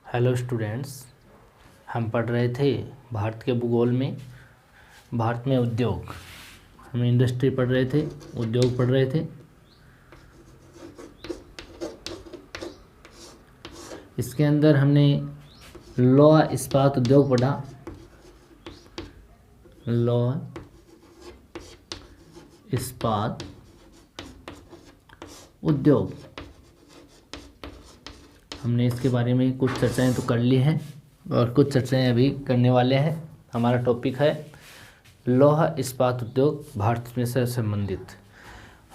Hello students. हम पढ़ रहे थे भारत के भूगोल में भारत में उद्योग। हम इंडस्ट्री पढ़ रहे थे, उद्योग पढ़ रहे थे। इसके अंदर हमने लौह इस्पात उद्योग पढ़ा। लौह इस्पात उद्योग हमने इसके बारे में कुछ चर्चाएं तो कर ली हैं और कुछ चर्चाएं अभी करने वाले हैं। हमारा टॉपिक है लौह इस्पात उद्योग भारत में से संबंधित।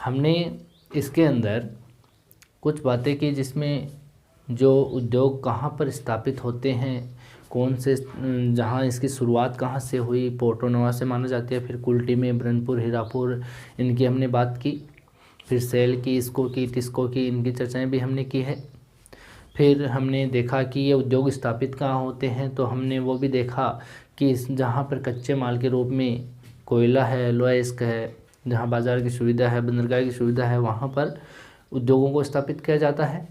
हमने इसके अंदर कुछ बातें की जिसमें जो उद्योग कहाँ पर स्थापित होते हैं, कौन से जहाँ इसकी शुरुआत कहाँ से हुई, पोर्टोनोवा से माना जाती है, फिर कुल्टी में, ब्रह्मपुर, हीरापुर, इनकी हमने बात की। फिर सेल की, इसको की, टिस्को की, इनकी चर्चाएं भी हमने की है। फिर हमने देखा कि ये उद्योग स्थापित कहाँ होते हैं, तो हमने वो भी देखा कि जहाँ पर कच्चे माल के रूप में कोयला है, लोहा इस्क है, जहाँ बाज़ार की सुविधा है, बंदरगाह की सुविधा है, वहाँ पर उद्योगों को स्थापित किया जाता है।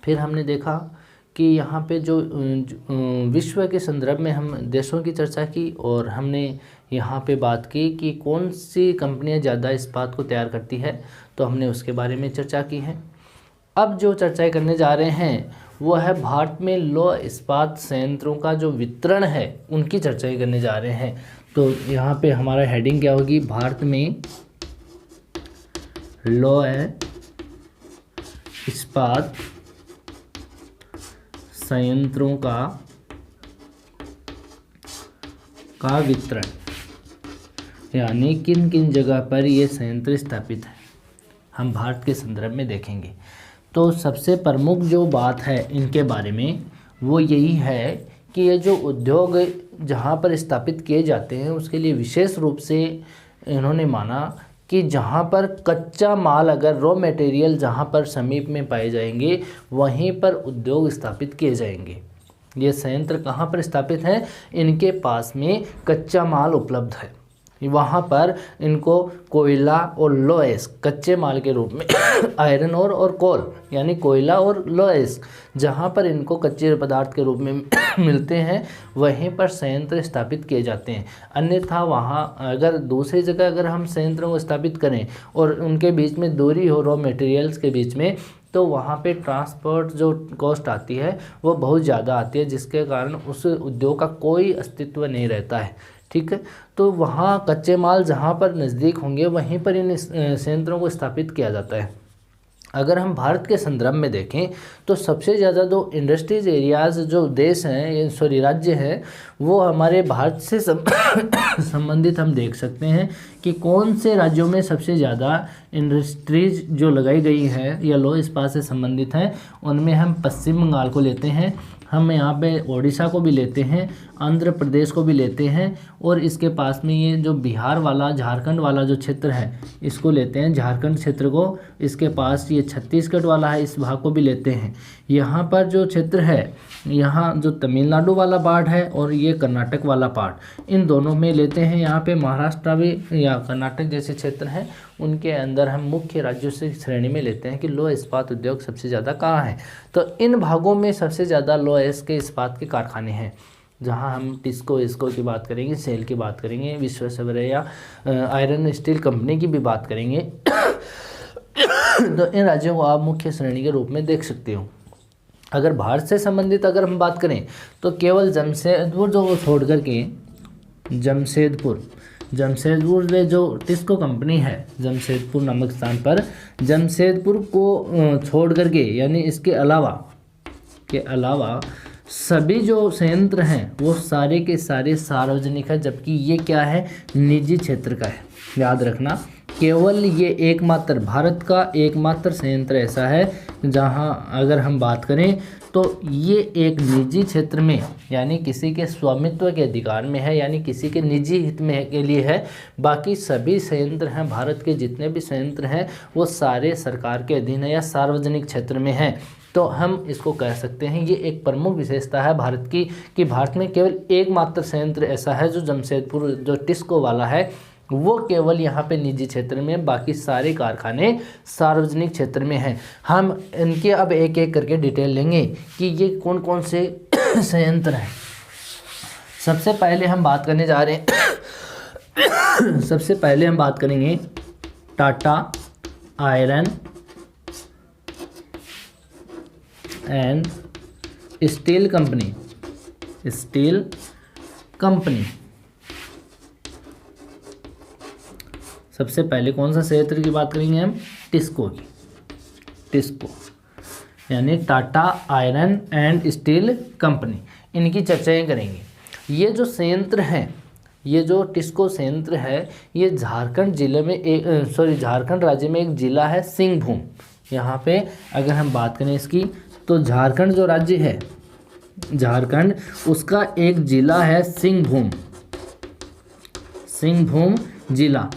फिर हमने देखा कि यहाँ पे जो विश्व के संदर्भ में हम देशों की चर्चा की और हमने यहाँ पे बात की कि कौन सी कंपनियाँ ज़्यादा इस्पात को तैयार करती है, तो हमने उसके बारे में चर्चा की है। अब जो चर्चाएं करने जा रहे हैं वो है भारत में लौह इस्पात संयंत्रों का जो वितरण है उनकी चर्चाएं करने जा रहे हैं। तो यहाँ पे हमारा हेडिंग क्या होगी? भारत में लौह इस्पात संयंत्रों का वितरण, यानी किन किन जगह पर ये संयंत्र स्थापित है, हम भारत के संदर्भ में देखेंगे। तो सबसे प्रमुख जो बात है इनके बारे में वो यही है कि ये जो उद्योग जहाँ पर स्थापित किए जाते हैं उसके लिए विशेष रूप से इन्होंने माना कि जहाँ पर कच्चा माल, अगर रॉ मटेरियल जहाँ पर समीप में पाए जाएंगे वहीं पर उद्योग स्थापित किए जाएंगे। ये संयंत्र कहाँ पर स्थापित हैं? इनके पास में कच्चा माल उपलब्ध है, वहाँ पर इनको कोयला और लोहा इस्क कच्चे माल के रूप में आयरन ओर और कोल यानी कोयला और लोहा इस्क जहाँ पर इनको कच्चे पदार्थ के रूप में मिलते हैं वहीं पर संयंत्र स्थापित किए जाते हैं। अन्यथा वहाँ अगर दूसरी जगह अगर हम संयंत्रों को स्थापित करें और उनके बीच में दूरी हो रॉ मटेरियल्स के बीच में, तो वहाँ पे ट्रांसपोर्ट जो कॉस्ट आती है वो बहुत ज़्यादा आती है, जिसके कारण उस उद्योग का कोई अस्तित्व नहीं रहता है। ठीक है, तो वहाँ कच्चे माल जहाँ पर नज़दीक होंगे वहीं पर इन संयंत्रों को स्थापित किया जाता है। अगर हम भारत के संदर्भ में देखें तो सबसे ज़्यादा जो इंडस्ट्रीज एरियाज़ जो देश हैं, राज्य हैं, वो हमारे भारत से संबंधित हम देख सकते हैं कि कौन से राज्यों में सबसे ज़्यादा इंडस्ट्रीज जो लगाई गई है या लौह इस्पात से संबंधित हैं। उनमें हम पश्चिम बंगाल को लेते हैं, हम यहाँ पे ओडिशा को भी लेते हैं, आंध्र प्रदेश को भी लेते हैं और इसके पास में ये जो बिहार वाला, झारखंड वाला जो क्षेत्र है इसको लेते हैं, झारखंड क्षेत्र को। इसके पास ये छत्तीसगढ़ वाला है, इस भाग को भी लेते हैं। यहाँ पर जो क्षेत्र है, यहाँ जो तमिलनाडु वाला पार्ट है और ये कर्नाटक वाला पार्ट, इन दोनों में लेते हैं। यहाँ पे महाराष्ट्र भी या कर्नाटक जैसे क्षेत्र हैं उनके अंदर हम मुख्य राज्यों से श्रेणी में लेते हैं कि लौह इस्पात उद्योग सबसे ज़्यादा कहाँ है। तो इन भागों में सबसे ज़्यादा लौह इस्पात के कारखाने हैं, जहाँ हम टिस्को इसको की बात करेंगे, सेल की बात करेंगे, विश्वेश्वरैया आयरन स्टील कंपनी की भी बात करेंगे। तो इन राज्यों को आप मुख्य श्रेणी के रूप में देख सकते हो। अगर भारत से संबंधित अगर हम बात करें तो केवल जमशेदपुर जो छोड़ करके जमशेदपुर में जो टिस्को कंपनी है, जमशेदपुर नामक स्थान पर, जमशेदपुर को छोड़ करके यानी इसके अलावा सभी जो संयंत्र हैं वो सारे के सारे सार्वजनिक है, जबकि ये क्या है? निजी क्षेत्र का है। याद रखना, केवल ये एकमात्र भारत का एकमात्र संयंत्र ऐसा है जहां अगर हम बात करें तो ये एक निजी क्षेत्र में यानी किसी के स्वामित्व के अधिकार में है, यानी किसी के निजी हित में के लिए है। बाकी सभी संयंत्र हैं, भारत के जितने भी संयंत्र हैं वो सारे सरकार के अधीन है या सार्वजनिक क्षेत्र में हैं। तो हम इसको कह सकते हैं ये एक प्रमुख विशेषता है भारत की कि भारत में केवल एकमात्र संयंत्र ऐसा है जो जमशेदपुर जो टिस्को वाला है वो केवल यहाँ पे निजी क्षेत्र में, बाकी सारे कारखाने सार्वजनिक क्षेत्र में हैं। हम इनके अब एक एक करके डिटेल लेंगे कि ये कौन कौन से संयंत्र हैं। सबसे पहले हम बात करने जा रहे हैं सबसे पहले हम बात करेंगे Tata iron and steel company. Steel company सबसे पहले कौन सा संयंत्र की बात करेंगे हम? टिस्को की। टिस्को यानी Tata iron and steel company, इनकी चर्चाएं करेंगे। ये जो संयंत्र हैं, ये जो टिस्को संयंत्र है, ये झारखंड जिले में झारखंड राज्य में एक जिला है सिंहभूम। यहाँ पे अगर हम बात करें इसकी, तो झारखंड जो राज्य है, झारखंड, उसका एक जिला है सिंहभूम। सिंहभूम जिला।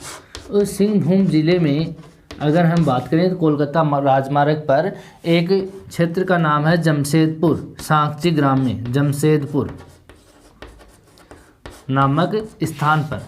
उस सिंहभूम जिले में अगर हम बात करें तो कोलकाता राजमार्ग पर एक क्षेत्र का नाम है जमशेदपुर। सांची ग्राम में जमशेदपुर नामक स्थान पर,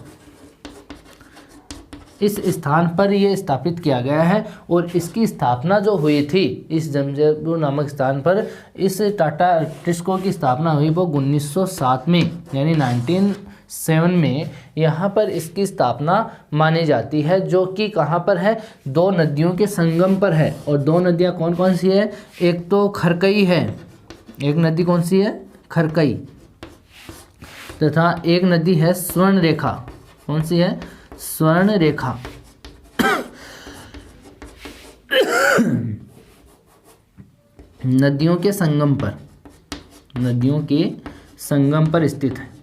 इस स्थान पर ये स्थापित किया गया है। और इसकी स्थापना जो हुई थी इस जमशेदपुर नामक स्थान पर, इस टाटा टिस्को की स्थापना हुई वो 1907 में, यानी 1907 में यहाँ पर इसकी स्थापना मानी जाती है, जो कि कहाँ पर है? दो नदियों के संगम पर है। और दो नदियाँ कौन कौन सी है? एक तो खरकई है, एक नदी कौन सी है? खरकई, तथा एक नदी है स्वर्ण रेखा। कौन सी है? स्वर्ण रेखा। नदियों के संगम पर, नदियों के संगम पर स्थित है।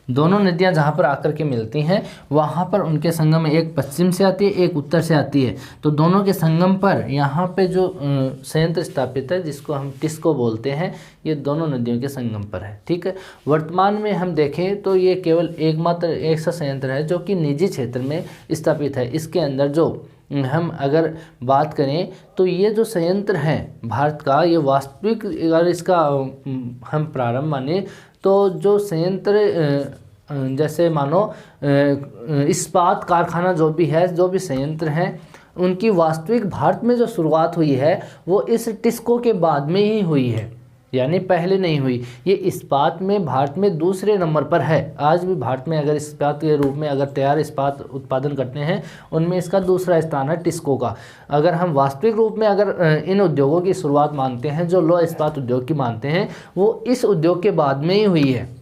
दोनों नदियां जहाँ पर आकर के मिलती हैं, वहाँ पर उनके संगम में एक पश्चिम से आती है, एक उत्तर से आती है। तो दोनों के संगम पर यहाँ पे जो संयंत्र स्थापित है, जिसको हम टिस्को बोलते हैं, ये दोनों नदियों के संगम पर है। ठीक है। वर्तमान में हम देखें तो ये केवल एकमात्र ऐसा संयंत्र है जो कि निजी क्षेत्र में स्थापित है। इसके अंदर जो हम अगर बात करें तो ये जो संयंत्र है भारत का, ये वास्तविक अगर इसका हम प्रारंभ माने तो जो संयंत्र जैसे मानो इस्पात कारखाना जो भी है, जो भी संयंत्र हैं, उनकी वास्तविक भारत में जो शुरुआत हुई है वो इस टिस्को के बाद में ही हुई है, यानी पहले नहीं हुई। ये इस्पात में भारत में दूसरे नंबर पर है। आज भी भारत में अगर इस्पात के रूप में अगर तैयार इस्पात उत्पादन करते हैं, उनमें इसका दूसरा स्थान है टिस्को का। अगर हम वास्तविक रूप में अगर इन उद्योगों की शुरुआत मानते हैं, जो लौह इस्पात उद्योग की मानते हैं, वो इस उद्योग के बाद में ही हुई है।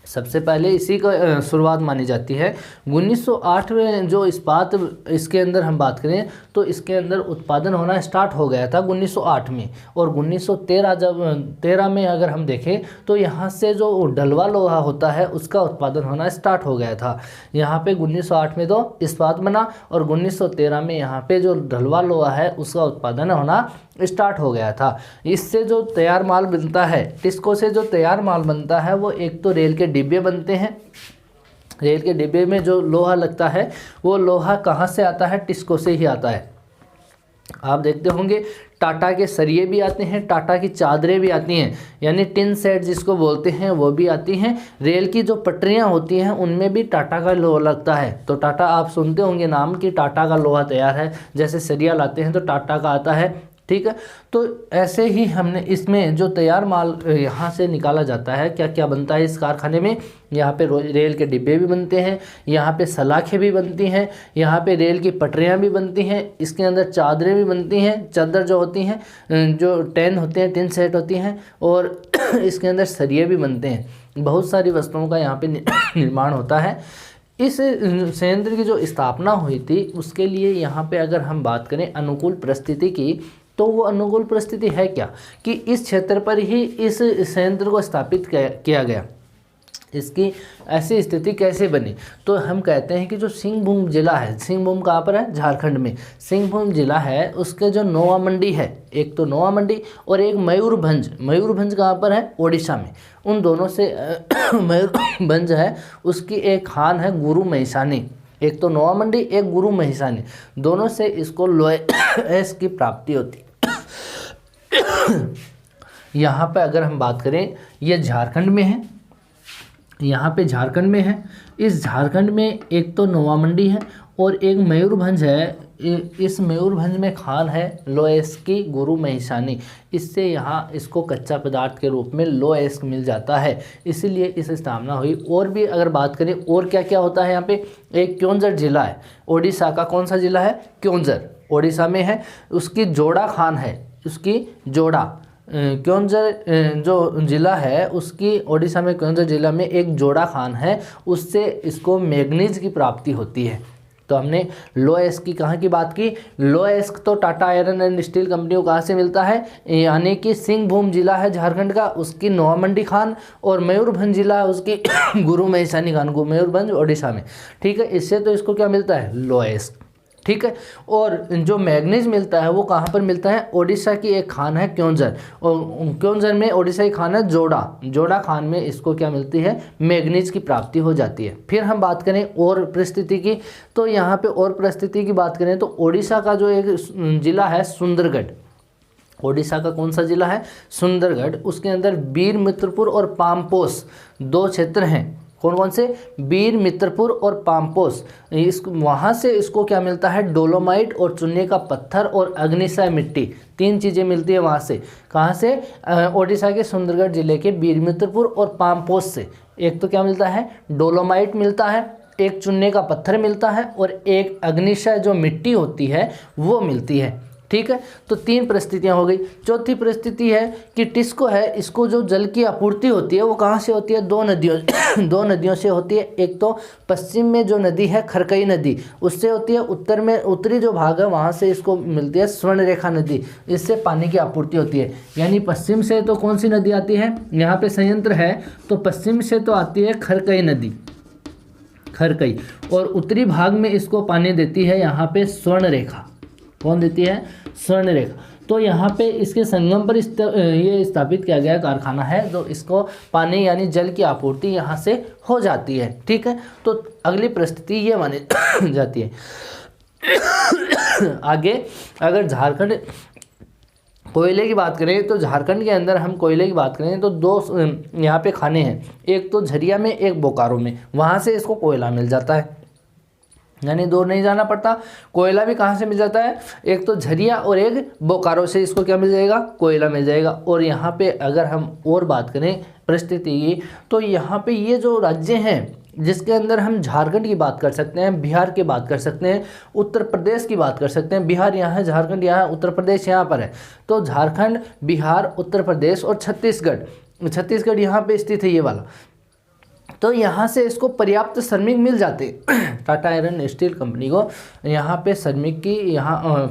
सबसे पहले इसी का शुरुआत मानी जाती है। 1908 में जो इस्पात, इसके अंदर हम बात करें तो इसके अंदर उत्पादन होना स्टार्ट हो गया था 1908 में। और 1913 में अगर हम देखें तो यहाँ से जो ढलवा लोहा होता है उसका उत्पादन होना स्टार्ट हो गया था। यहाँ पे 1908 में तो इस्पात बना और 1913 में यहाँ पे जो ढलवा लोहा है उसका उत्पादन होना स्टार्ट हो गया था। इससे जो तैयार माल बनता है, टिस्को से जो तैयार माल बनता है, वो एक तो रेल के डिब्बे बनते हैं। रेल के डिब्बे में जो लोहा लगता है, वो लोहा कहाँ से आता है? टिस्को से ही आता है। आप देखते होंगे टाटा के सरिये भी आते हैं, टाटा की चादरें भी आती हैं, यानी टिन सेट जिसको बोलते हैं, वो भी आती हैं। रेल की जो पटरियां होती हैं उनमें भी टाटा का लोहा लगता है। तो टाटा, आप सुनते होंगे नाम कि टाटा का लोहा तैयार है। जैसे सरिया लाते हैं तो टाटा का आता है। ठीक है। तो ऐसे ही हमने इसमें जो तैयार माल यहाँ से निकाला जाता है, क्या क्या बनता है इस कारखाने में? यहाँ पे रेल के डिब्बे भी बनते हैं, यहाँ पे सलाखें भी बनती हैं, यहाँ पे रेल की पटरियाँ भी बनती हैं, इसके अंदर चादरें भी बनती हैं, चादर जो होती हैं, जो टेन होते हैं, टिन सेट होती हैं, और इसके अंदर सरिये भी बनते हैं। बहुत सारी वस्तुओं का यहाँ पे निर्माण होता है। इस संयंत्र की जो स्थापना हुई थी उसके लिए यहाँ पे अगर हम बात करें अनुकूल परिस्थिति की, तो वो अनुकूल परिस्थिति है क्या कि इस क्षेत्र पर ही इस संयंत्र को स्थापित किया गया। इसकी ऐसी स्थिति कैसे बनी? तो हम कहते हैं कि जो सिंहभूम जिला है, सिंहभूम कहाँ पर है? झारखंड में। सिंहभूम जिला है, उसके जो नोआ मंडी है, एक तो नोआ मंडी और एक मयूरभंज। मयूरभंज कहाँ पर है? ओडिशा में। उन दोनों से मयूरभंज है, उसकी एक खान है गुरु महिसानी। एक तो नोआ मंडी, एक गुरु महिसानी, दोनों से इसको लोहे की प्राप्ति होती। यहाँ पे अगर हम बात करें, ये झारखंड में है यहाँ पे झारखंड में है। इस झारखंड में एक तो नोवामंडी है और एक मयूरभंज है। इस मयूरभंज में खान है लोएस्की गुरु महिसानी। इससे यहाँ इसको कच्चा पदार्थ के रूप में लोएस्क मिल जाता है, इसीलिए इस स्थापना हुई। और भी अगर बात करें और क्या क्या होता है यहाँ पे, एक क्योंझर जिला है ओडिशा का। कौन सा जिला है? क्योंझर, ओडिशा में है। उसकी जोड़ा खान है, उसकी जोड़ा क्योंझर जो जिला है उसकी, ओडिशा में क्योंझर जिला में एक जोड़ा खान है, उससे इसको मैग्नीज की प्राप्ति होती है। तो हमने लोएस्क की कहाँ की बात की? लोएस्क तो Tata iron and steel company को कहाँ से मिलता है? यानी कि सिंहभूम जिला है झारखंड का, उसकी नोवामंडी खान, और मयूरभंज जिला है उसकी गुरु महिसानी खान को, मयूरभंज ओडिशा में। ठीक है, इससे तो इसको क्या मिलता है? लोएस्क। ठीक है, और जो मैग्नीज मिलता है वो कहाँ पर मिलता है? ओडिशा की एक खान है क्योंझर, और क्योंझर में ओडिशा की खान है जोड़ा खान में इसको क्या मिलती है? मैग्नीज की प्राप्ति हो जाती है। फिर हम बात करें और परिस्थिति की, तो यहाँ पे और परिस्थिति की बात करें तो ओडिशा का जो एक जिला है सुंदरगढ़, ओडिशा का कौन सा जिला है? सुंदरगढ़। उसके अंदर वीर मित्रपुर और पामपोस दो क्षेत्र हैं। कौन कौन से? वीर मित्रपुर और पामपोस। वहाँ से इसको क्या मिलता है? डोलोमाइट और चूने का पत्थर और अग्निसाय मिट्टी, तीन चीज़ें मिलती है वहाँ से। कहाँ से? ओडिशा के सुंदरगढ़ जिले के वीर मित्रपुर और पामपोस से। एक तो क्या मिलता है? डोलोमाइट मिलता है, एक चूने का पत्थर मिलता है, और एक अग्निसाय जो मिट्टी होती है वो मिलती है। ठीक है, तो तीन परिस्थितियां हो गई। चौथी परिस्थिति है कि टिस्को है, इसको जो जल की आपूर्ति होती है वो कहाँ से होती है? दो नदियों से होती है। एक तो पश्चिम में जो नदी है खरकई नदी, उससे होती है। उत्तर में उत्तरी जो भाग है वहाँ से इसको मिलती है स्वर्णरेखा नदी, इससे पानी की आपूर्ति होती है। यानी पश्चिम से तो कौन सी नदी आती है? यहाँ पे संयंत्र है तो पश्चिम से तो आती है खरकई नदी, खरकई, और उत्तरी भाग में इसको पानी देती है यहाँ पे स्वर्णरेखा। कौन देती है? स्वर्णरेखा। तो यहाँ पे इसके संगम पर ये स्थापित किया गया कारखाना है, जो इसको पानी यानी जल की आपूर्ति यहाँ से हो जाती है। ठीक है, तो अगली परिस्थिति ये मानी जाती है। आगे अगर झारखंड कोयले की बात करें तो झारखंड के अंदर हम कोयले की बात करें तो दो यहाँ पे खाने हैं, एक तो झरिया में, एक बोकारो में। वहाँ से इसको कोयला मिल जाता है, यानी दूर नहीं जाना पड़ता। कोयला भी कहाँ से मिल जाता है? एक तो झरिया और एक बोकारो से इसको क्या मिल जाएगा? कोयला मिल जाएगा। और यहाँ पे अगर हम और बात करें परिस्थिति की, तो यहाँ पे ये जो राज्य हैं जिसके अंदर हम झारखंड की बात कर सकते हैं, बिहार की बात कर सकते हैं, उत्तर प्रदेश की बात कर सकते हैं। बिहार यहाँ है, झारखंड यहाँ है, उत्तर प्रदेश यहाँ पर है। तो झारखंड, बिहार, उत्तर प्रदेश और छत्तीसगढ़ यहाँ पे स्थित है ये वाला। तो यहाँ से इसको पर्याप्त श्रमिक मिल जाते टाटा आयरन स्टील कंपनी को यहाँ पे श्रमिक की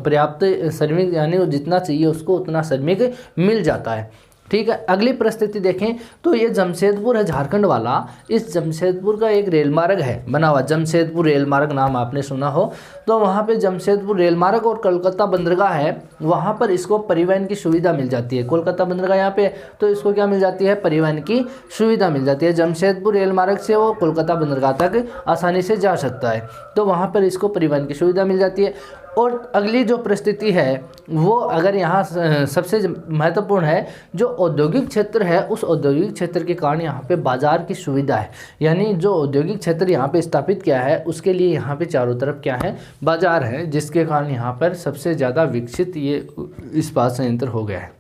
पर्याप्त श्रमिक, यानी जितना चाहिए उसको उतना श्रमिक मिल जाता है। ठीक है, अगली परिस्थिति देखें तो ये जमशेदपुर है झारखंड वाला। इस जमशेदपुर का एक रेल मार्ग है बना हुआ, जमशेदपुर रेल मार्ग नाम आपने सुना हो। तो वहाँ पे जमशेदपुर रेल मार्ग और कोलकाता बंदरगाह है, वहाँ पर इसको परिवहन की सुविधा मिल जाती है। कोलकाता बंदरगाह यहाँ पे, तो इसको क्या मिल जाती है? परिवहन की सुविधा मिल जाती है। जमशेदपुर रेल मार्ग से वो कोलकाता बंदरगाह तक आसानी से जा सकता है, तो वहाँ पर इसको परिवहन की सुविधा मिल जाती है। और अगली जो परिस्थिति है वो अगर यहाँ सबसे महत्वपूर्ण है, जो औद्योगिक क्षेत्र है उस औद्योगिक क्षेत्र के कारण यहाँ पे बाजार की सुविधा है। यानी जो औद्योगिक क्षेत्र यहाँ पे स्थापित किया है उसके लिए यहाँ पे चारों तरफ क्या है? बाजार है, जिसके कारण यहाँ पर सबसे ज़्यादा विकसित ये इस्पात संयंत्र हो गया है।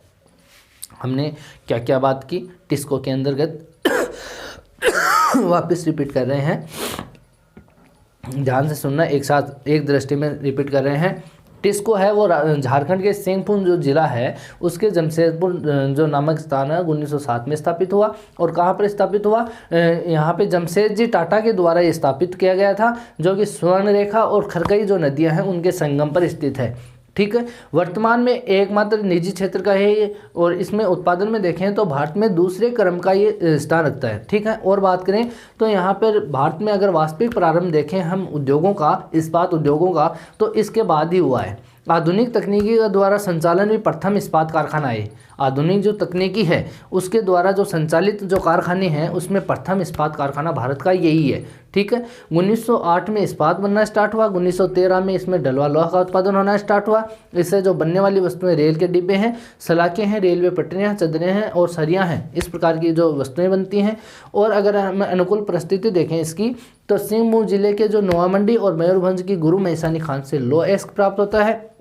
हमने क्या क्या बात की टिस्को के अंतर्गत वापस रिपीट कर रहे हैं, ध्यान से सुनना, एक साथ एक दृष्टि में रिपीट कर रहे हैं। टिस्को है वो झारखंड के सिंहभूम जो जिला है उसके जमशेदपुर जो नामक स्थान है 1907 में स्थापित हुआ। और कहाँ पर स्थापित हुआ? यहाँ पे जमशेद जी टाटा के द्वारा ये स्थापित किया गया था, जो कि स्वर्णरेखा और खरकई जो नदियाँ हैं उनके संगम पर स्थित है। ठीक है, वर्तमान में एकमात्र निजी क्षेत्र का है ये, और इसमें उत्पादन में देखें तो भारत में दूसरे क्रम का ये स्थान रखता है। ठीक है, और बात करें तो यहाँ पर भारत में अगर वास्तविक प्रारंभ देखें हम उद्योगों का, इस्पात उद्योगों का, तो इसके बाद ही हुआ है। आधुनिक तकनीकी के द्वारा संचालन भी प्रथम इस्पात कारखाना है। आधुनिक जो तकनीकी है उसके द्वारा जो संचालित जो कारखाने हैं उसमें प्रथम इस्पात कारखाना भारत का यही है। ठीक है। 1908 में इस्पात बनना स्टार्ट हुआ। 1913 में इसमें डलवा लोहा का उत्पादन होना स्टार्ट हुआ। इससे जो बनने वाली वस्तुएं रेल के डिब्बे हैं, सलाखें हैं, रेलवे पटरियां, चदरें हैं और सरियां हैं, इस प्रकार की जो वस्तुएं बनती हैं। और अगर हम अनुकूल परिस्थिति देखें इसकी, तो सिंहभूम जिले के जो नोआमंडी और मयूरभंज की गुरु मेहसानी खान से लोह अयस्क प्राप्त होता है।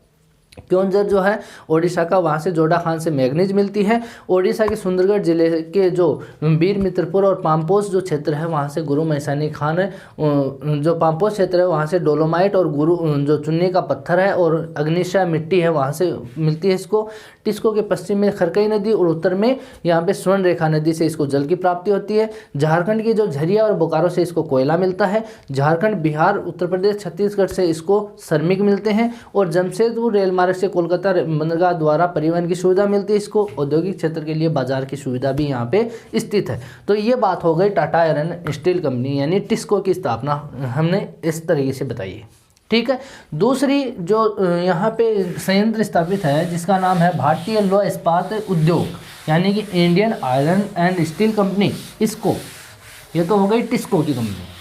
क्योंझर जो है ओडिशा का, वहाँ से जोड़ा खान से मैग्नीज मिलती है। ओडिशा के सुंदरगढ़ जिले के जो वीर मित्रपुर और पाम्पोस जो क्षेत्र है, वहाँ से गुरु मेहसानी खान है, जो पाम्पोस क्षेत्र है वहाँ से डोलोमाइट और गुरु जो चुन्नी का पत्थर है और अग्निशा मिट्टी है वहाँ से मिलती है इसको। टिस्को के पश्चिम में खरकई नदी और उत्तर में यहाँ पे स्वर्ण रेखा नदी से इसको जल की प्राप्ति होती है। झारखंड की जो झरिया और बोकारो से इसको कोयला मिलता है। झारखंड, बिहार, उत्तर प्रदेश, छत्तीसगढ़ से इसको श्रमिक मिलते हैं। और जमशेदपुर रेल मार्ग से कोलकाता बंदरगाह द्वारा परिवहन की सुविधा मिलती है इसको। औद्योगिक क्षेत्र के लिए बाजार की सुविधा भी यहाँ पे स्थित है। तो ये बात हो गई टाटा आयरन स्टील कंपनी यानी टिस्को की स्थापना हमने इस तरीके से बताई है, ठीक है। दूसरी जो यहाँ पे संयंत्र स्थापित है जिसका नाम है भारतीय लौह इस्पात उद्योग यानी कि Indian iron and steel company, इसको, ये तो हो गई टिस्को की कंपनी।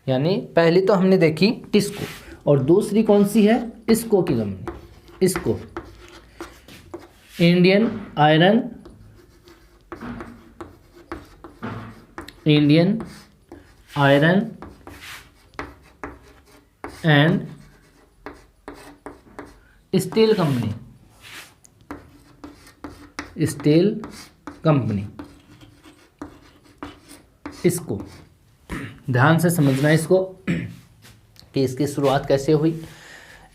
यानी पहली तो हमने देखी टिस्को और दूसरी कौन सी है, इसको की कंपनी, इसको Indian iron and steel company, इसको ध्यान से समझना इसको कि इसकी शुरुआत कैसे हुई।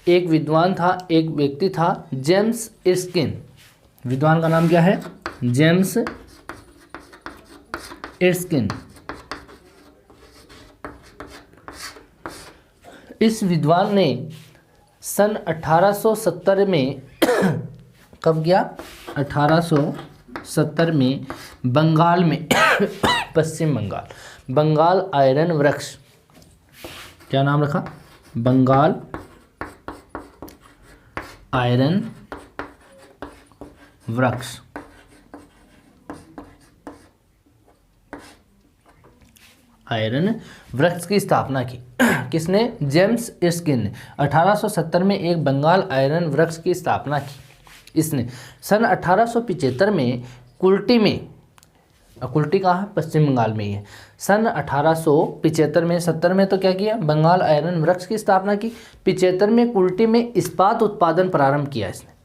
एक विद्वान था, एक व्यक्ति था जेम्स इर्स्किन। विद्वान का नाम क्या है, जेम्स इर्स्किन। इस विद्वान ने सन 1870 में कब गया, 1870 में बंगाल में पश्चिम बंगाल आयरन वृक्ष, क्या नाम रखा, बंगाल आयरन वृक्ष, की स्थापना की। किसने, जेम्स इर्स्किन ने 1870 में एक बंगाल आयरन वृक्ष की स्थापना की। इसने सन 1875 में कुल्टी में, कुल्टी कहाँ है, पश्चिम बंगाल में ही है। सन 1875 में, 70 में तो क्या किया, बंगाल आयरन वृक्ष की स्थापना की। 75 में कुल्टी में इस्पात उत्पादन प्रारंभ किया इसने।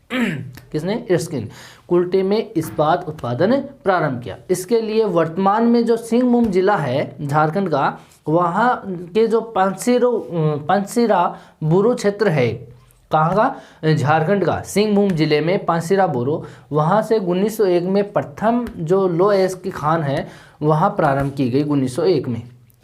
किसने, इर्स्किन। कुल्टी में इस्पात उत्पादन प्रारंभ किया। इसके लिए वर्तमान में जो सिंहभूम जिला है झारखंड का, वहाँ के जो पांसीरा बुरु क्षेत्र है, कहाँ का, झारखंड का सिंहभूम जिले में पांसीरा बुरु, वहाँ से 1901 में प्रथम जो लोह अयस्क की खान है वहाँ प्रारंभ की गई 1901 में।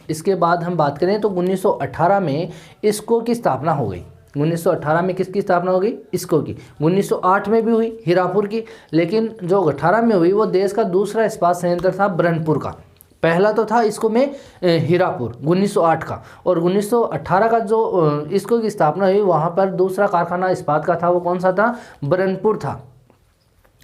इसके बाद हम बात करें तो 1918 में इसको की स्थापना हो गई। 1918 में किसकी स्थापना हो गई, इसको की। 1908 में भी हुई हीरापुर की, लेकिन जो 18 में हुई वो देश का दूसरा इस्पात संयंत्र था ब्रह्मपुर का। पहला तो था इसको में हीरापुर 1908 का, और 1918 का जो इसको की स्थापना हुई वहाँ पर दूसरा कारखाना इस्पात का था, वो कौन सा था, ब्रह्मपुर था,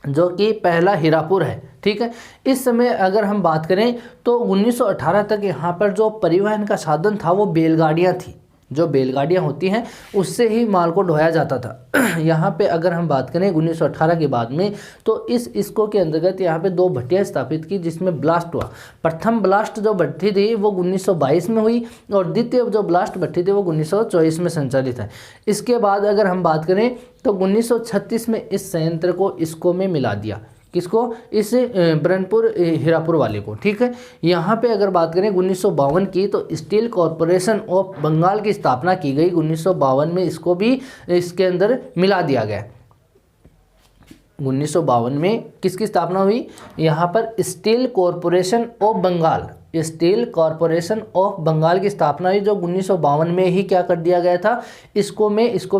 जो कि पहला हीरापुर है, ठीक है। इस समय अगर हम बात करें तो 1918 तक यहाँ पर जो परिवहन का साधन था वो बैलगाड़ियाँ थी। जो बैलगाड़ियाँ होती हैं उससे ही माल को ढोया जाता था। यहाँ पे अगर हम बात करें 1918 के बाद में, तो इसको के अंतर्गत यहाँ पे 2 भट्टियाँ स्थापित की जिसमें ब्लास्ट हुआ। प्रथम ब्लास्ट जो भट्टी थी वो 1922 में हुई और द्वितीय जो ब्लास्ट भट्टी थी वो 1924 में संचालित है। इसके बाद अगर हम बात करें तो 1936 में इस संयंत्र को इसको में मिला दिया। किसको, इस ब्रह्मपुर हीरापुर वाले को, ठीक है। यहाँ पे अगर बात करें 1952 की, तो स्टील कॉरपोरेशन ऑफ बंगाल की स्थापना की गई 1952 में, इसको भी इसके अंदर मिला दिया गया। 1952 में किसकी स्थापना हुई, यहाँ पर steel corporation of Bengal, steel corporation of Bengal की स्थापना हुई, जो 1952 में ही क्या कर दिया गया था, इसको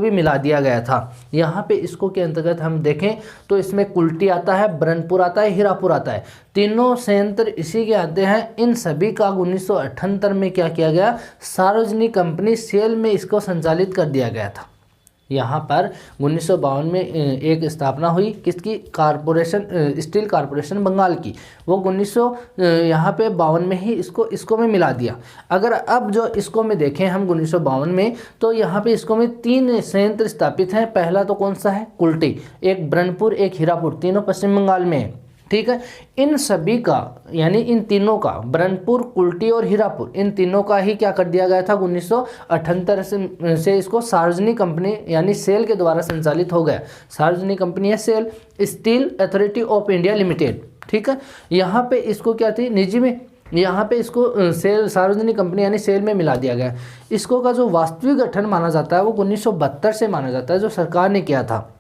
भी मिला दिया गया था। यहाँ पे इसको के अंतर्गत हम देखें तो इसमें कुल्टी आता है, ब्रह्मपुर आता है, हीरापुर आता है, तीनों संयंत्र इसी के आते हैं। इन सभी का 1978 में क्या किया गया, सार्वजनिक कंपनी सेल में इसको संचालित कर दिया गया था। यहाँ पर 1952 में एक स्थापना हुई किसकी, कारपोरेशन, स्टील कॉरपोरेशन बंगाल की। वो 1900 यहाँ पे 52 में ही इसको में मिला दिया। अगर अब जो इसको में देखें हम 1952 में, तो यहाँ पे इसको में 3 संयंत्र स्थापित हैं। पहला तो कौन सा है, कुल्टी, एक ब्रह्मपुर, एक हीरापुर, तीनों पश्चिम बंगाल में है। ठीक है, इन सभी का यानी इन तीनों का, ब्रह्मपुर, कुल्टी और हीरापुर, इन तीनों का ही क्या कर दिया गया था 1978 से इसको सार्वजनिक कंपनी यानी सेल के द्वारा संचालित हो गया। सार्वजनिक कंपनी है SAIL, steel authority of India limited. ठीक है, यहाँ पे इसको क्या थी, निजी में, यहाँ पे इसको सेल, सार्वजनिक कंपनी यानी सेल में मिला दिया गया। इसको का जो वास्तविक गठन माना जाता है वो 1972 से माना जाता है, जो सरकार ने किया था।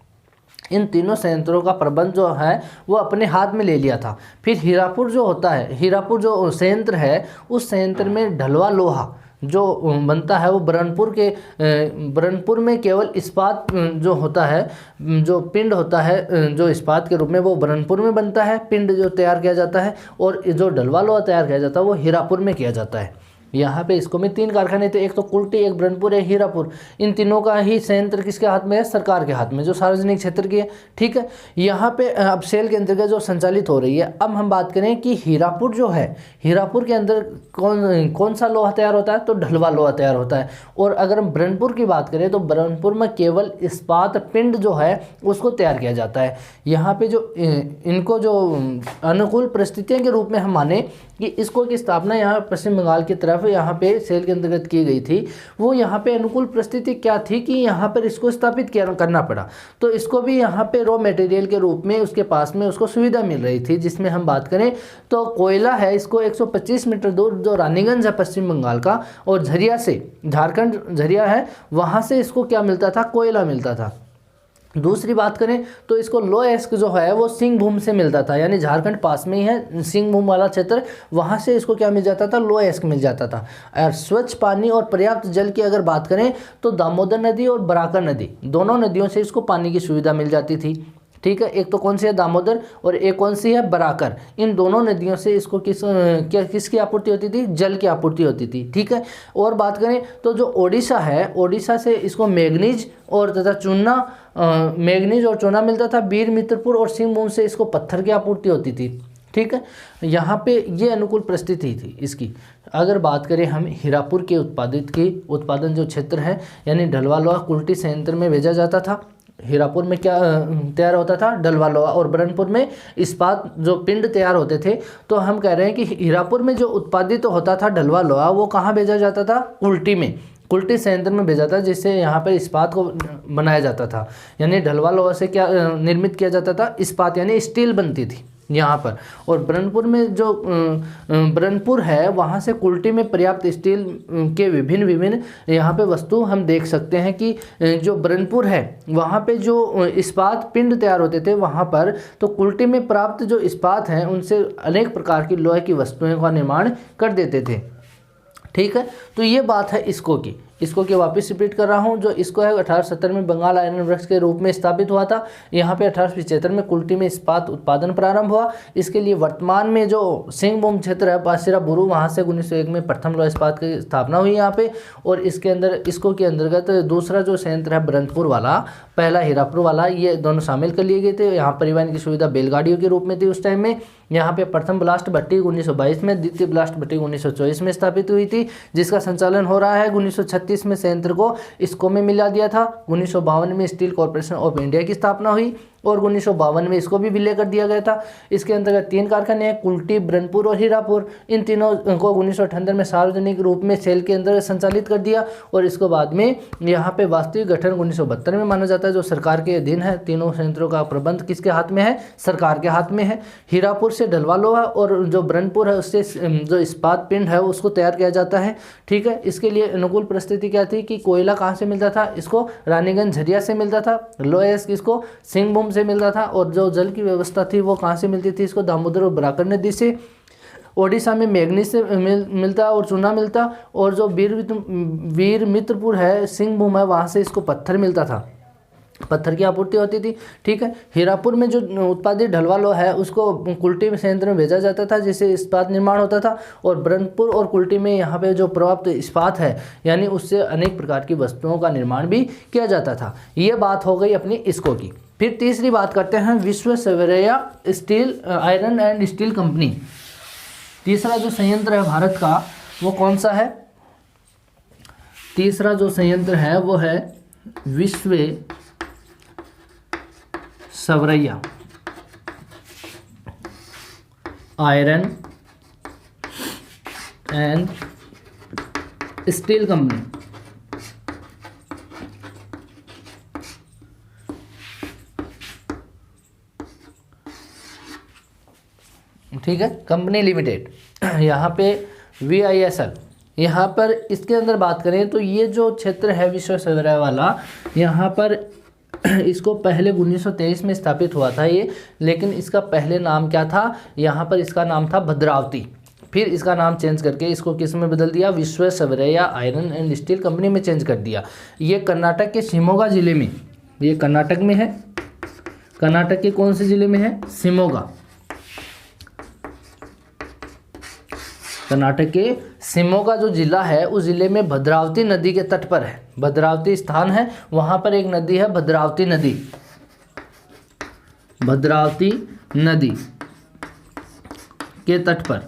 इन तीनों संयंत्रों का प्रबंध जो है वो अपने हाथ में ले लिया था। फिर हीरापुर जो होता है, हीरापुर जो संयंत्र है, उस संयंत्र में ढलवा लोहा जो बनता है वो ब्रह्मपुर में केवल इस्पात जो होता है, जो पिंड होता है जो इस्पात के रूप में, वो ब्रह्मपुर में बनता है, पिंड जो तैयार किया जाता है, और जो ढलवा लोहा तैयार किया जाता है वो हीरापुर में किया जाता है। यहाँ पे इसको में 3 कारखाने थे, एक तो कुल्टी, एक ब्रह्मपुर, एक हीरापुर। इन तीनों का ही संयंत्र किसके हाथ में है, सरकार के हाथ में, जो सार्वजनिक क्षेत्र की है। ठीक है, यहाँ पे अब सेल के अंतर्गत जो संचालित हो रही है। अब हम बात करें कि हीरापुर जो है, हीरापुर के अंदर कौन सा लोहा तैयार होता है, तो ढलवा लोहा तैयार होता है। और अगर हम ब्रह्मपुर की बात करें तो ब्रह्मपुर में केवल इस्पात पिंड जो है उसको तैयार किया जाता है। यहाँ पे जो इनको जो अनुकूल परिस्थितियों के रूप में हम माने कि इसको की स्थापना यहाँ पश्चिम बंगाल की तरफ यहाँ पे सेल के अंतर्गत की गई थी, वो यहाँ पे अनुकूल परिस्थिति क्या थी कि यहाँ पर इसको स्थापित करना पड़ा। तो इसको भी यहाँ पे रॉ मटेरियल के रूप में उसके पास में उसको सुविधा मिल रही थी। जिसमें हम बात करें तो कोयला है, इसको 125 मीटर दूर जो रानीगंज है पश्चिम बंगाल का, और झरिया से, झारखंड झरिया है, वहाँ से इसको क्या मिलता था, कोयला मिलता था। दूसरी बात करें तो इसको लोएस्क जो है वो सिंहभूम से मिलता था, यानी झारखंड पास में ही है सिंहभूम वाला क्षेत्र, वहाँ से इसको क्या मिल जाता था, लोएस्क मिल जाता था। और स्वच्छ पानी और पर्याप्त जल की अगर बात करें तो दामोदर नदी और बराकर नदी, दोनों नदियों से इसको पानी की सुविधा मिल जाती थी। ठीक है, एक तो कौन सी है, दामोदर, और एक कौन सी है, बराकर। इन दोनों नदियों से इसको किसकी आपूर्ति होती थी, जल की आपूर्ति होती थी। ठीक है, और बात करें तो जो ओडिशा है, ओडिशा से इसको मैग्नीज और तथा चूना, मैग्नीज और चूना मिलता था। बीर मित्रपुर और सिंहभूम से इसको पत्थर की आपूर्ति होती थी। ठीक है, यहाँ पे ये अनुकूल परिस्थिति थी इसकी। अगर बात करें हम हीरापुर के उत्पादन जो क्षेत्र है, यानी ढलवा लोहा कुल्टी संयंत्र में भेजा जाता था। हीरापुर में क्या तैयार होता था, ढलवा लोहा, और ब्रह्मपुर में इस्पात जो पिंड तैयार होते थे। तो हम कह रहे हैं कि हीरापुर में जो उत्पादित होता था ढलवा लोहा, वो कहाँ भेजा जाता था, कुल्टी में, कुल्टी संयंत्र में भेजा था, जिससे यहाँ पर इस्पात को बनाया जाता था। यानी ढलवा लोहा से क्या निर्मित किया जाता था, इस्पात यानी स्टील बनती थी यहाँ पर। और ब्रह्मपुर में जो ब्रह्मपुर है, वहाँ से कुल्टी में पर्याप्त स्टील के विभिन्न यहाँ पे वस्तु हम देख सकते हैं कि जो ब्रह्मपुर है वहाँ पे जो इस्पात पिंड तैयार होते थे वहाँ पर, तो कुल्टी में प्राप्त जो इस्पात हैं उनसे अनेक प्रकार की लोहे की वस्तुओं का निर्माण कर देते थे। ठीक है, तो ये बात है इसको की वापस रिपीट कर रहा हूँ। जो इसको है 1870 में बंगाल आयरन वर्क्स के रूप में स्थापित हुआ था। यहाँ पे 1875 में कुल्टी में इस्पात उत्पादन प्रारंभ हुआ। इसके लिए वर्तमान में जो सिंहभूम क्षेत्र है पासिरा बुरू, वहाँ से 1901 में प्रथम लोहा इस्पात की स्थापना हुई यहाँ पे। और इसके अंदर इसको के अंतर्गत दूसरा जो संयंत्र है ब्रह्मपुर वाला, पहला हीरापुर वाला, ये दोनों शामिल कर लिए गए थे। यहाँ परिवहन की सुविधा बैलगाड़ियों के रूप में थी उस टाइम में। यहाँ पे प्रथम ब्लास्ट भट्टी 1922 में, द्वितीय ब्लास्ट भट्टी 1924 में स्थापित हुई थी, जिसका संचालन हो रहा है। 1936 में संयंत्र को इसको में मिला दिया था। 1952 में स्टील कॉर्पोरेशन ऑफ इंडिया की स्थापना हुई और 1952 में इसको भी विलय कर दिया गया था। इसके अंतर्गत 3 कारखाने हैं, कुल्टी, ब्रह्मपुर और हीरापुर। इन तीनों को 1978 में सार्वजनिक रूप में सेल के अंदर संचालित कर दिया। और इसको बाद में यहाँ पे वास्तविक गठन 1972 में माना जाता है, जो सरकार के अधीन है। तीनों संयंत्रों का प्रबंध किसके हाथ में है, सरकार के हाथ में है। हीरापुर से ढलवा लोहा और जो ब्रह्मपुर है उससे जो इस्पात पिंड है उसको तैयार किया जाता है। ठीक है, इसके लिए अनुकूल परिस्थिति क्या थी कि कोयला कहाँ से मिलता था, इसको रानीगंज झरिया से मिलता था। लोएस्क इसको सिंहभूम से मिलता था। और जो जल की व्यवस्था थी वो कहाँ से मिलती थी, इसको दामोदर और बराकर नदी से। ओडिशा में मैग्नीज से मिलता और चूना मिलता। और जो वीर मित्रपुर है, सिंहभूम है, वहाँ से इसको पत्थर मिलता था। पत्थर की आपूर्ति होती थी। ठीक है, हीरापुर में जो उत्पादित ढलवा लोहा है उसको कुल्टी में संयंत्र में भेजा जाता था जिससे इस्पात निर्माण होता था, और ब्रह्मपुर और कुल्टी में यहाँ पे जो प्राप्त इस्पात है यानी उससे अनेक प्रकार की वस्तुओं का निर्माण भी किया जाता था। ये बात हो गई अपनी इसको की। फिर तीसरी बात करते हैं Visvesvaraya steel iron and steel company. तीसरा जो संयंत्र है भारत का वो कौन सा है? तीसरा जो संयंत्र है वो है Visvesvaraya iron and steel company. ठीक है, कंपनी लिमिटेड, यहाँ पे VISL। यहाँ पर इसके अंदर बात करें तो ये जो क्षेत्र है विश्वेश्वरैया वाला, यहाँ पर इसको पहले 1923 में स्थापित हुआ था ये, लेकिन इसका पहले नाम क्या था? यहाँ पर इसका नाम था भद्रावती। फिर इसका नाम चेंज करके इसको किस में बदल दिया? Visvesvaraya iron and steel company में चेंज कर दिया। ये कर्नाटक के शिमोगा जिले में, ये कर्नाटक में है। कर्नाटक के कौन से जिले में है? शिमोगा। कर्नाटक के शिमोगा जो जिला है उस जिले में भद्रावती नदी के तट पर है। भद्रावती स्थान है, वहाँ पर एक नदी है भद्रावती नदी। भद्रावती नदी के तट पर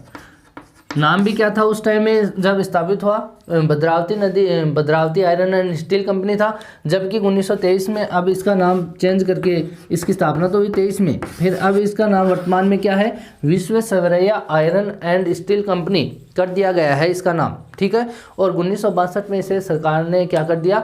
नाम भी क्या था उस टाइम में जब स्थापित हुआ? भद्रावती नदी, Bhadravati iron and steel company था। जबकि 1923 में अब इसका नाम चेंज करके इसकी स्थापना तो हुई 23 में, फिर अब इसका नाम वर्तमान में क्या है? Visvesvaraya iron and steel company कर दिया गया है इसका नाम। ठीक है, और 1962 में इसे सरकार ने क्या कर दिया?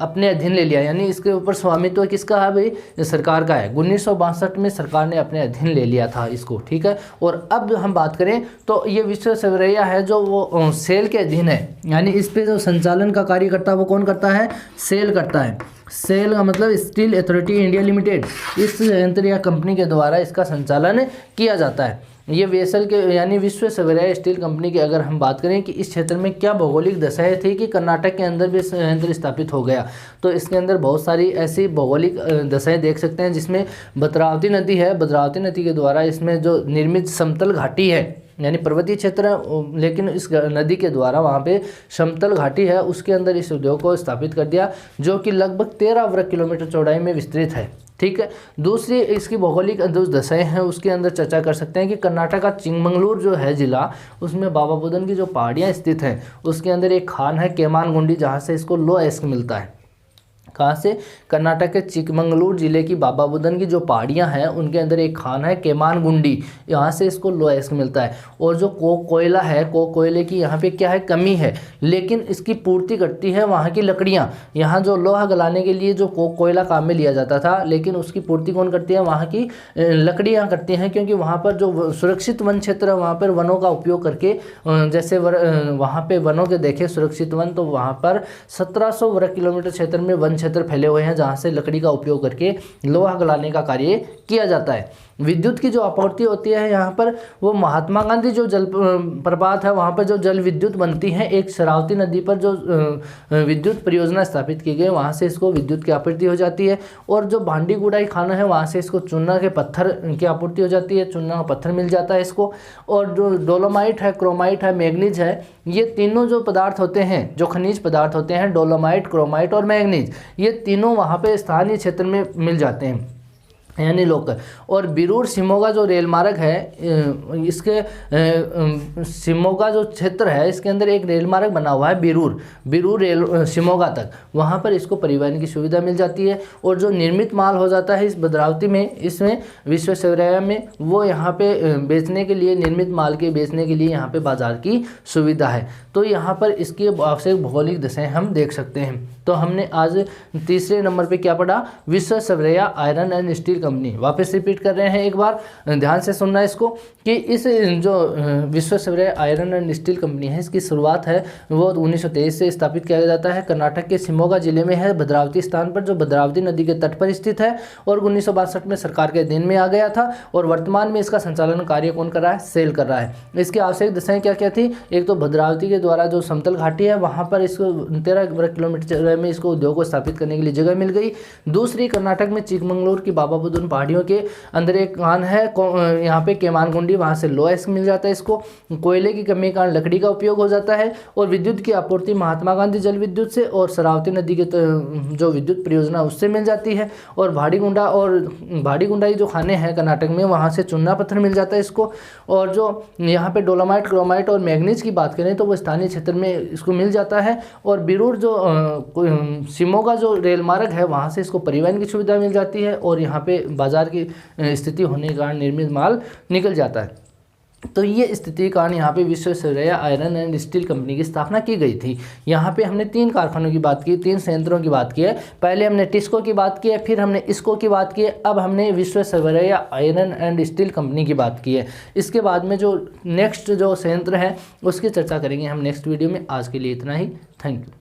अपने अधीन ले लिया, यानी इसके ऊपर स्वामित्व किसका है भाई? सरकार का है। 1962 में सरकार ने अपने अधीन ले लिया था इसको। ठीक है, और अब हम बात करें तो ये विश्वेश्वरैया है जो वो सेल के अधीन है, यानी इस पे जो संचालन का कार्य करता है वो कौन करता है? सेल करता है। सेल का मतलब स्टील अथॉरिटी इंडिया लिमिटेड। इस संयंत्र या कंपनी के द्वारा इसका संचालन किया जाता है। ये VSL के यानी विश्वेश्वरैया स्टील कंपनी की अगर हम बात करें कि इस क्षेत्र में क्या भौगोलिक दशाएं थी कि कर्नाटक के अंदर भी संयंत्र स्थापित हो गया, तो इसके अंदर बहुत सारी ऐसी भौगोलिक दशाएं देख सकते हैं जिसमें भद्रावती नदी है। भद्रावती नदी के द्वारा इसमें जो निर्मित समतल घाटी है यानी पर्वतीय क्षेत्र है, लेकिन इस नदी के द्वारा वहाँ पे समतल घाटी है, उसके अंदर इस उद्योग को स्थापित कर दिया जो कि लगभग 13 वर्ग किलोमीटर चौड़ाई में विस्तृत है। ठीक है, दूसरी इसकी भौगोलिक जो दशाएं हैं उसके अंदर चर्चा कर सकते हैं कि कर्नाटक का चिंगमंगलूर जो है जिला, उसमें बाबा बुदन की जो पहाड़ियाँ स्थित हैं उसके अंदर एक खान है केमानगुंडी, जहाँ से इसको लो एस्क मिलता है। कहाँ से? कर्नाटक के चिकमंगलूर जिले की बाबा बुदन की जो पहाड़ियाँ हैं उनके अंदर एक खान है केमानगुंडी, यहाँ से इसको लोहा एस्क मिलता है। और जो कोक कोयला है, कोक कोयले की यहाँ पे क्या है? कमी है, लेकिन इसकी पूर्ति करती है वहाँ की लकड़ियाँ। यहाँ जो लोहा गलाने के लिए जो कोक कोयला काम में लिया जाता था, लेकिन उसकी पूर्ति कौन करती है? वहाँ की लकड़ियाँ करती हैं, क्योंकि वहाँ पर जो सुरक्षित वन क्षेत्र है वहाँ पर वनों का उपयोग करके, जैसे वहाँ पर वनों के देखे सुरक्षित वन, तो वहाँ पर 1700 वर्ग किलोमीटर क्षेत्र में वन क्षेत्र फैले हुए हैं जहाँ से लकड़ी का उपयोग करके लोहा गलाने का कार्य किया जाता है। विद्युत की जो आपूर्ति होती है यहाँ पर, वो महात्मा गांधी जो जल प्रपात है वहाँ पर जो जल विद्युत बनती है, एक शरावती नदी पर जो विद्युत परियोजना स्थापित की गई वहाँ से इसको विद्युत की आपूर्ति हो जाती है। और जो भांडी गुड़ाई खाना है वहाँ से इसको चूना के पत्थर की आपूर्ति हो जाती है, चूना का पत्थर मिल जाता है इसको। और जो डोलोमाइट है, क्रोमाइट है, मैग्नीज है, ये तीनों जो पदार्थ होते हैं, जो खनिज पदार्थ होते हैं, डोलोमाइट, क्रोमाइट और मैग्नीज, ये तीनों वहाँ पे स्थानीय क्षेत्र में मिल जाते हैं यानी लोकल। और बिरूर शिमोगा जो रेल मार्ग है, इसके शिमोगा जो क्षेत्र है इसके अंदर एक रेल मार्ग बना हुआ है बिरूर रेल शिमोगा तक, वहाँ पर इसको परिवहन की सुविधा मिल जाती है। और जो निर्मित माल हो जाता है इस भद्रावती में, इसमें विश्वेश्वरैया में, वो यहाँ पे बेचने के लिए, निर्मित माल के बेचने के लिए यहाँ पे बाजार की सुविधा है। तो यहाँ पर इसकी आवश्यक भौगोलिक दशाएं हम देख सकते हैं। तो हमने आज तीसरे नंबर पे क्या पढ़ा? Visvesvaraya iron and steel company, वापस रिपीट कर रहे हैं एक बार, ध्यान से सुनना इसको, कि इस जो Visvesvaraya iron and steel company है, इसकी शुरुआत है वो 1923 से स्थापित किया जाता है। कर्नाटक के शिमोगा जिले में है, भद्रावती स्थान पर, जो भद्रावती नदी के तट पर स्थित है, और 1962 में सरकार के अधीन में आ गया था। और वर्तमान में इसका संचालन कार्य कौन कर रहा है? सेल कर रहा है। इसकी आवश्यक दिशाएं क्या क्या थी? एक तो भद्रावती के द्वारा जो समतल घाटी है वहाँ पर इसको 13 वर्ग किलोमीटर में इसको उद्योग को स्थापित करने के लिए जगह मिल गई। दूसरी, कर्नाटक में चिकमंगलूर की बाबा बुदन पहाड़ियों के अंदर एक कान है, यहाँ पे केमानगुंडी, वहाँ से लोहा मिल जाता है इसको। कोयले की कमी के कारण लकड़ी का उपयोग हो जाता है। और विद्युत की आपूर्ति महात्मा गांधी जल विद्युत से और शरावती नदी के जो विद्युत परियोजना उससे मिल जाती है। और भाड़ीगुंडा जो खाने हैं कर्नाटक में, वहाँ से चूना पत्थर मिल जाता है इसको। और जो यहाँ पे डोलोमाइट, क्रोमाइट और मैग्नीज की बात करें तो वो स्थानीय क्षेत्र में इसको मिल जाता है। और बिरूर जो शिमोगा जो रेल मार्ग है वहाँ से इसको परिवहन की सुविधा मिल जाती है। और यहाँ पे बाजार की स्थिति होने के कारण निर्मित माल निकल जाता है। तो ये स्थिति के कारण यहाँ पे Visvesvaraya iron and steel company की स्थापना की गई थी। यहाँ पे हमने 3 कारखानों की बात की, 3 संयंत्रों की बात की है। पहले हमने टिस्को की बात की है, फिर हमने इसको की बात की है, अब हमने Visvesvaraya iron and steel company की बात की है। इसके बाद में जो नेक्स्ट जो संयंत्र है उसकी चर्चा करेंगे हम नेक्स्ट वीडियो में। आज के लिए इतना ही, थैंक यू।